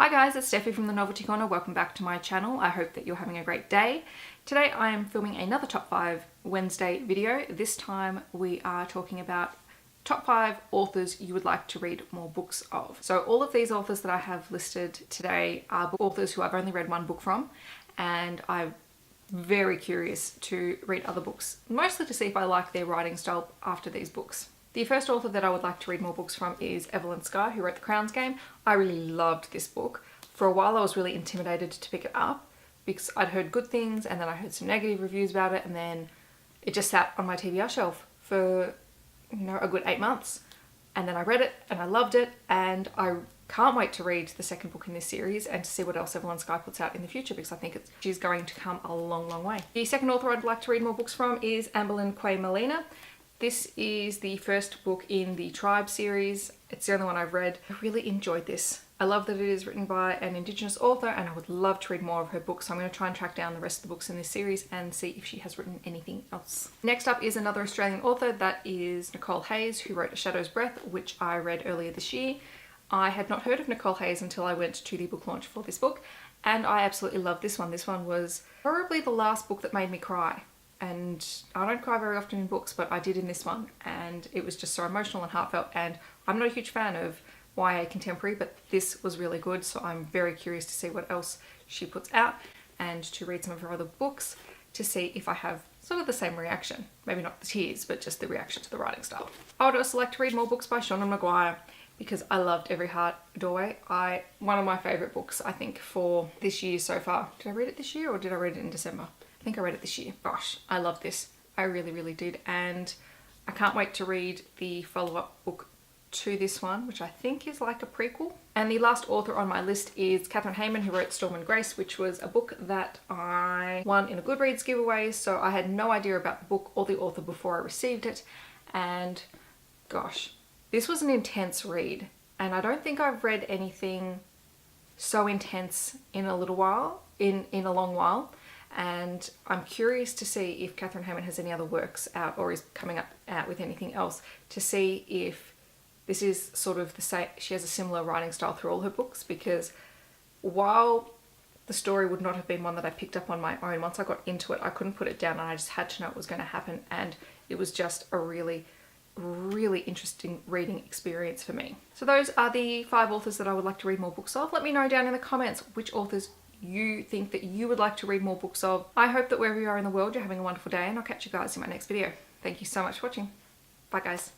Hi guys, it's Steffi from the Novelty Corner. Welcome back to my channel. I hope that you're having a great day. Today I am filming another Top 5 Wednesday video. This time we are talking about top 5 authors you would like to read more books of. So all of these authors that I have listed today are authors who I've only read one book from, and I'm very curious to read other books, mostly to see if I like their writing style after these books. The first author that I would like to read more books from is Evelyn Sky, who wrote The Crown's Game. I really loved this book. For a while I was really intimidated to pick it up because I'd heard good things and then I heard some negative reviews about it, and then it just sat on my TBR shelf for a good 8 months. And then I read it and I loved it, and I can't wait to read the second book in this series and to see what else Evelyn Sky puts out in the future, because I think she's going to come a long, long way. The second author I'd like to read more books from is Amberlynn Quay Molina. This is the first book in the Tribe series. It's the only one I've read. I really enjoyed this. I love that it is written by an Indigenous author, and I would love to read more of her books. So I'm going to try and track down the rest of the books in this series and see if she has written anything else. Next up is another Australian author, that is Nicole Hayes, who wrote A Shadow's Breath, which I read earlier this year. I had not heard of Nicole Hayes until I went to the book launch for this book, and I absolutely loved this one. This one was probably the last book that made me cry. And I don't cry very often in books, but I did in this one, and it was just so emotional and heartfelt. And I'm not a huge fan of YA contemporary, but this was really good, so I'm very curious to see what else she puts out and to read some of her other books to see if I have sort of the same reaction. Maybe not the tears, but just the reaction to the writing style. I would also like to read more books by Seanan McGuire because I loved Every Heart Doorway. One of my favourite books, I think, for this year so far. Did I read it this year or did I read it in December? I think I read it this year. Gosh, I love this. I really, really did. And I can't wait to read the follow-up book to this one, which I think is like a prequel. And the last author on my list is Katherine Hayman, who wrote Storm and Grace, which was a book that I won in a Goodreads giveaway. So I had no idea about the book or the author before I received it. And gosh, this was an intense read. And I don't think I've read anything so intense in a little while, in a long while. And I'm curious to see if Katherine Hayman has any other works out or is coming out with anything else, to see if this is sort of the same. She has a similar writing style through all her books, because while the story would not have been one that I picked up on my own, once I got into it I couldn't put it down and I just had to know what was going to happen, and it was just a really, really interesting reading experience for me. So those are the 5 authors that I would like to read more books of. Let me know down in the comments which authors you think that you would like to read more books of. I hope that wherever you are in the world you're having a wonderful day, and I'll catch you guys in my next video. Thank you so much for watching. Bye guys.